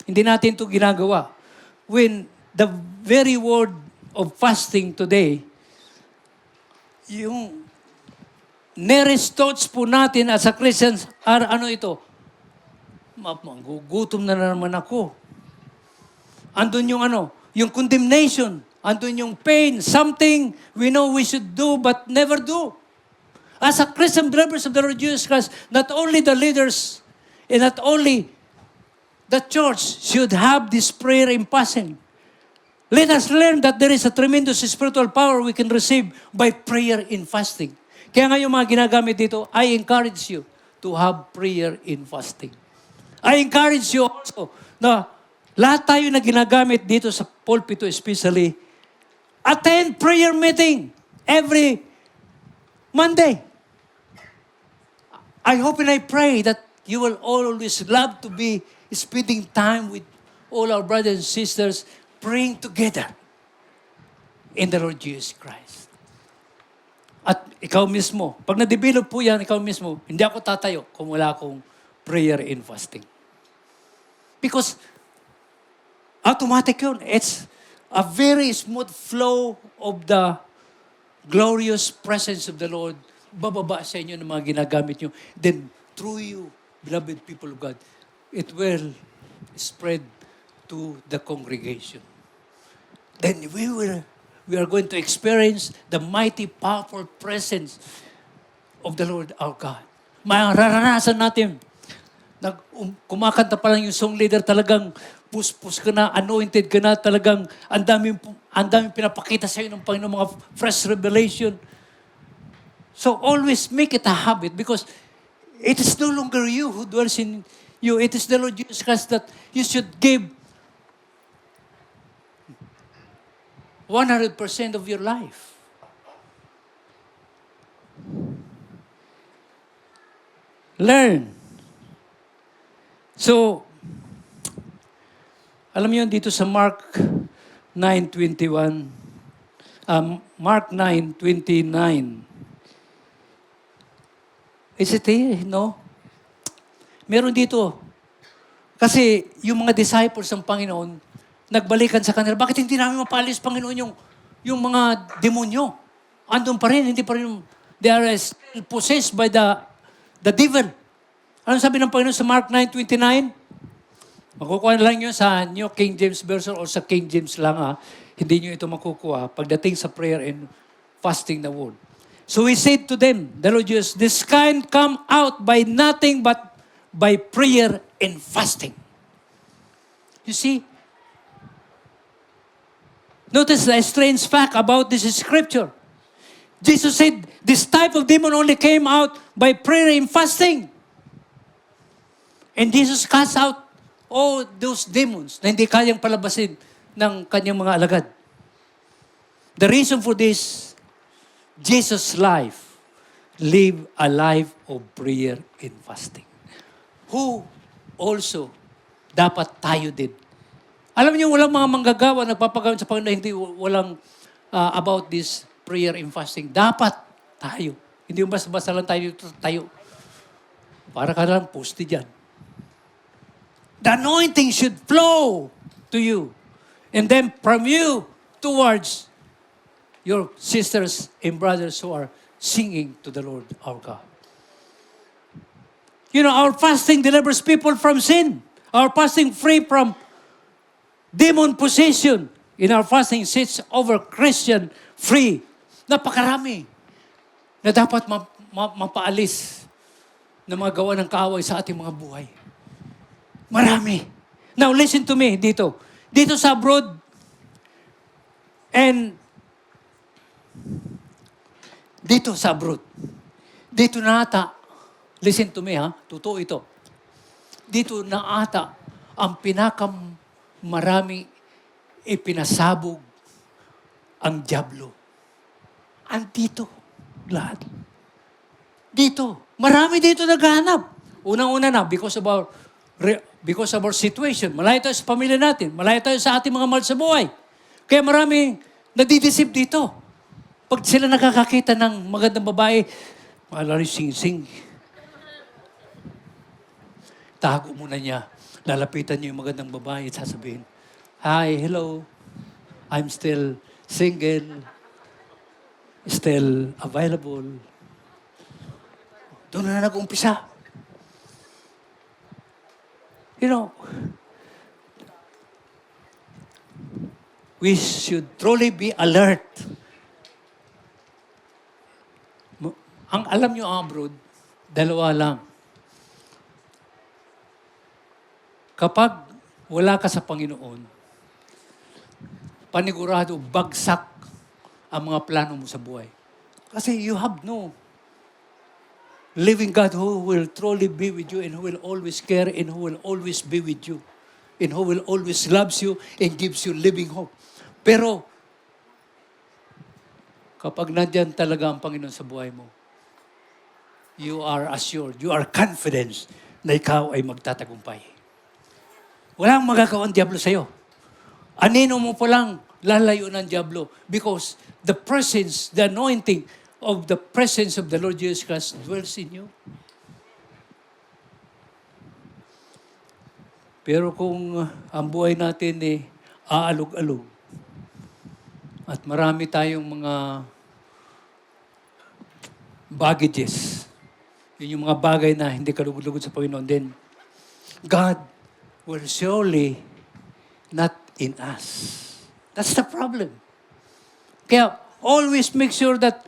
Hindi natin ito ginagawa. When the very word of fasting today, yung nearest thoughts po natin as a Christians are ano ito? Gugutom na naman ako. Andun yung yung condemnation. Andun yung pain. Something we know we should do but never do. As a Christian believers of the Lord Jesus Christ, not only the leaders and not only the church should have this prayer in passing. Let us learn that there is a tremendous spiritual power we can receive by prayer in fasting. Kaya nga yung mga ginagamit dito, I encourage you to have prayer in fasting. I encourage you also na lahat tayo na ginagamit dito sa pulpito especially, attend prayer meeting every Monday. I hope and I pray that you will always love to be spending time with all our brothers and sisters praying together in the Lord Jesus Christ. At ikaw mismo, pag na-develop po yan, ikaw mismo, hindi ako tatayo kung wala akong prayer and fasting. Because automatic yun. It's a very smooth flow of the glorious presence of the Lord bababa sa inyo ng mga ginagamit nyo. Then, through you, beloved people of God, it will spread to the congregation. Then we are going to experience the mighty, powerful presence of the Lord our God. Mararanasan natin. Kumakanta pa lang yung song leader, talagang puspos ka na, anointed ka na, talagang ang daming pinapakita sa iyo ng Panginoon, mga fresh revelation. So always make it a habit because it is no longer you who dwells in you. It is the Lord Jesus Christ that you should give 100% of your life. Learn. So, alam niyo dito sa Mark 9:21, Mark 9:29. Is it here? No? Meron dito. Kasi yung mga disciples ng Panginoon, nagbalikan sa kanila, bakit hindi namin mapalis, Panginoon, yung mga demonyo? Andun pa rin, hindi pa rin, they are still possessed by the devil. Ano sabi ng Panginoon sa Mark 9:29? Makukuha lang nyo sa New King James Version or sa King James lang, ha? Hindi nyo ito makukuha pagdating sa prayer and fasting the word. So he said to them, the Lord Jesus, this kind come out by nothing but by prayer and fasting. You see? Notice the strange fact about this scripture. Jesus said, this type of demon only came out by prayer and fasting. And Jesus cast out all those demons na hindi kayang palabasin ng kanyang mga alagad. The reason for this, Jesus' life lived a life of prayer and fasting. Who also dapat tayo din. Alam niyo, walang mga manggagawa nagpapagawin sa Panginoon, hindi walang about this prayer and fasting. Dapat tayo. Hindi yung basta-basta lang tayo. Para ka lang poste dyan. The anointing should flow to you. And then from you towards your sisters and brothers who are singing to the Lord our God. You know, our fasting delivers people from sin. Our fasting free from demon possession. In our fasting sets over Christian free. Napakarami na dapat mapaalis na mga gawa ng kaaway sa ating mga buhay. Marami. Now listen to me dito. Dito sa abroad, and dito sa abroad, dito na ata, listen to me ha, totoo ito. Dito na ata ang pinakamaraming ipinasabog ang dyablo. Andito lahat. Dito. Marami dito naghahanap. Unang-una na, because of our situation. Malayo tayo sa pamilya natin. Malayo tayo sa ating mga mahal sa buhay. Kaya maraming nadidisip dito. Pag sila nakakakita ng magandang babae, malari sing-sing. Tago muna niya. Lalapitan niya yung magandang babae at sasabihin, hi, hello, I'm still single, still available. Doon na nag-umpisa. You know, we should truly be alert. Ang alam nyo, abroad, dalawa lang. Kapag wala ka sa Panginoon, panigurado, bagsak ang mga plano mo sa buhay. Kasi you have no living God who will truly be with you and who will always care and who will always be with you and who will always loves you and gives you living hope. Pero, kapag nandyan talaga ang Panginoon sa buhay mo, you are assured, you are confident na ikaw ay magtatagumpay. Walang magagawa ang diablo sa'yo. Anino mo pa lang lalayo ng diablo because the presence, the anointing of the presence of the Lord Jesus Christ dwells in you. Pero kung ang buhay natin aalog-alog at marami tayong mga baggages. Yun yung mga bagay na hindi kalugod-lugod sa Panginoon din. God will surely not in us. That's the problem. Kaya always make sure that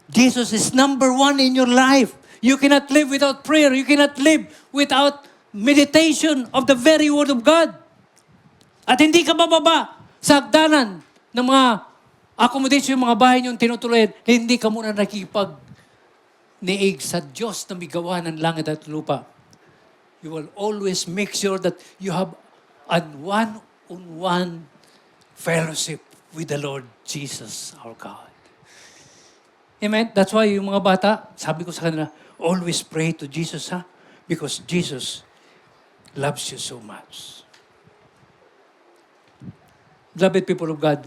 Jesus is number one in your life. You cannot live without prayer. You cannot live without meditation of the very Word of God. At hindi ka bababa sa hagdanan ng mga accommodation, yung mga bahay niyong tinutuloy, hindi ka muna nakikipag-niig sa Diyos na may gawa ng langit at lupa. You will always make sure that you have a one-on-one fellowship with the Lord Jesus, our God. Amen? That's why yung mga bata, sabi ko sa kanila, always pray to Jesus, ha? Because Jesus loves you so much. Beloved people of God,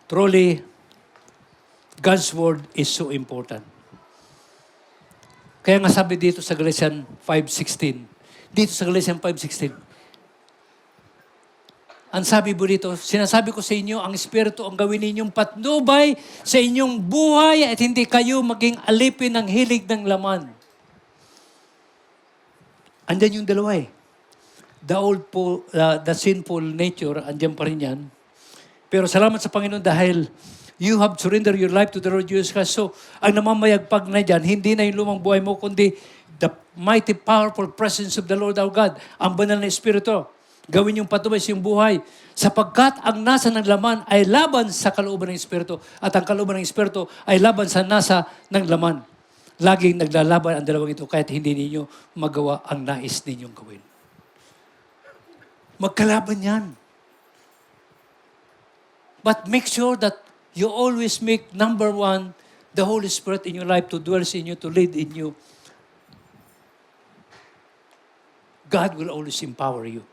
truly, God's Word is so important. Kaya nga sabi dito sa Galatians 5:16, ang sabi po dito, sinasabi ko sa inyo, ang Espiritu ang gawin ninyong patnubay sa inyong buhay at hindi kayo maging alipin ng hilig ng laman. Andyan yung dalawa eh. The sinful nature, andyan pa rin yan. Pero salamat sa Panginoon dahil you have surrendered your life to the Lord Jesus Christ. So, ang namamayagpag na dyan, hindi na yung lumang buhay mo, kundi the mighty, powerful presence of the Lord our God, ang banal na Espiritu. Gawin yung patubay sa iyong buhay. Sapagkat ang nasa ng laman ay laban sa kalooban ng Espiritu at ang kalooban ng Espiritu ay laban sa nasa ng laman. Laging naglalaban ang dalawang ito kahit hindi ninyo magawa ang nais ninyong gawin. Magkalaban yan. But make sure that you always make number one, the Holy Spirit in your life to dwell in you, to lead in you. God will always empower you.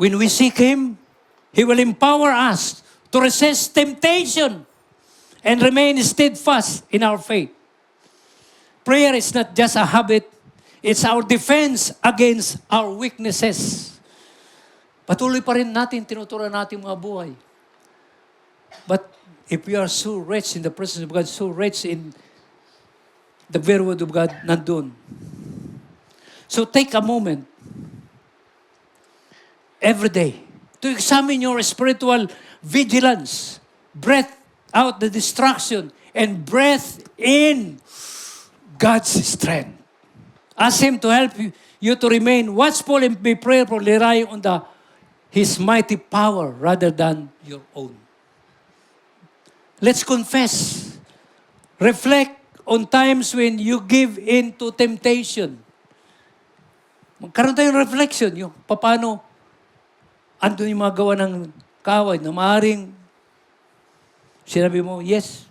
When we seek Him, He will empower us to resist temptation and remain steadfast in our faith. Prayer is not just a habit, it's our defense against our weaknesses. Patuloy pa rin natin, tinuturuan natin mga buhay. But if we are so rich in the presence of God, so rich in the very word of God, nandun. So take a moment every day to examine your spiritual vigilance. Breath out the distraction and breath in God's strength. Ask Him to help you to remain watchful and be prayerful, relying on His mighty power rather than your own. Let's confess. Reflect on times when you give in to temptation. Magkaroon tayong reflection, yung paano andun yung mga gawa ng kaway na maaaring sinabi mo, yes.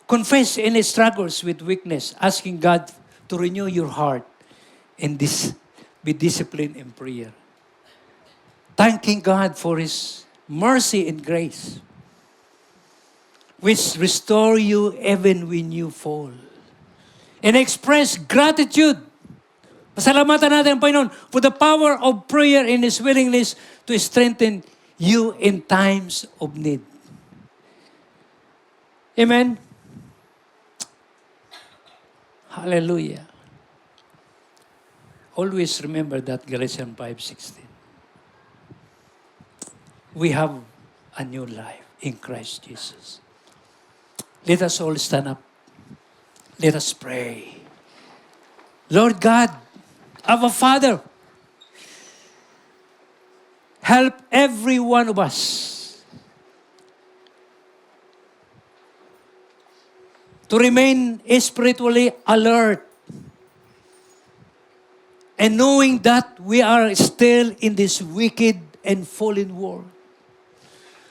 Confess any struggles with weakness, asking God to renew your heart and be disciplined in prayer. Thanking God for His mercy and grace, which restore you even when you fall. And express gratitude. Pasalamatan natin ang Panginoon for the power of prayer and His willingness to strengthen you in times of need. Amen? Hallelujah. Always remember that Galatians 5:16. We have a new life in Christ Jesus. Let us all stand up. Let us pray. Lord God, our Father, help every one of us to remain spiritually alert and knowing that we are still in this wicked and fallen world.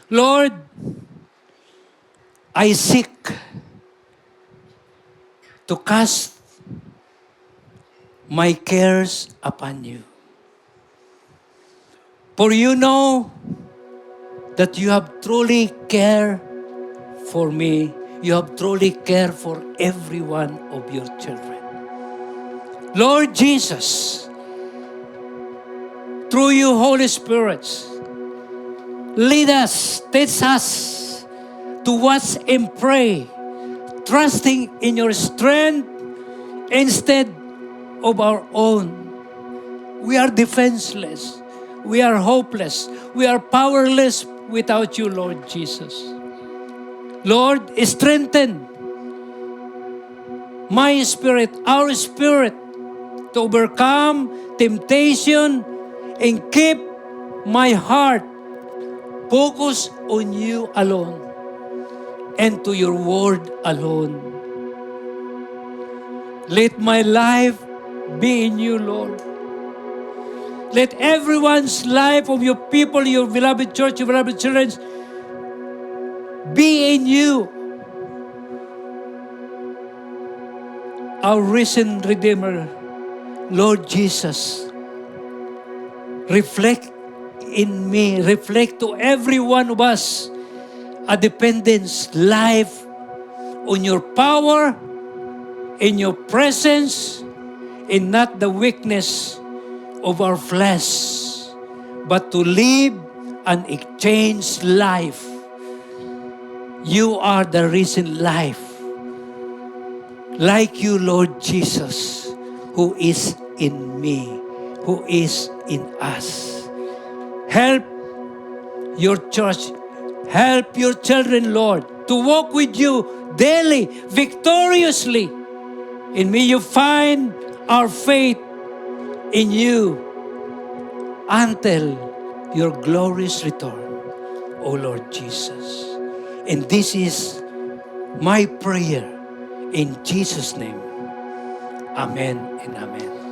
Lord, I seek to cast my cares upon you. For you know that you have truly cared for me. You have truly cared for every one of your children. Lord Jesus, through you, Holy Spirit, Lead us, teach us to watch and pray, trusting in your strength instead of our own. We are defenseless. We are hopeless. We are powerless without you, Lord Jesus. Lord, strengthen my spirit, our spirit, to overcome temptation and keep my heart focused on you alone and to your word alone. Let my life be in you, Lord. Let everyone's life of your people, your beloved church, your beloved children, be in you. Our risen Redeemer, Lord Jesus, reflect in me, reflect to every one of us a dependence life on your power, in your presence, and not the weakness of our flesh, but to live an exchanged life. You are the risen life. Like you, Lord Jesus, who is in me, who is in us. Help your church, help your children, Lord, to walk with you daily, victoriously. And may you find our faith in you until your glorious return, O Lord Jesus. And this is my prayer in Jesus' name. Amen and amen.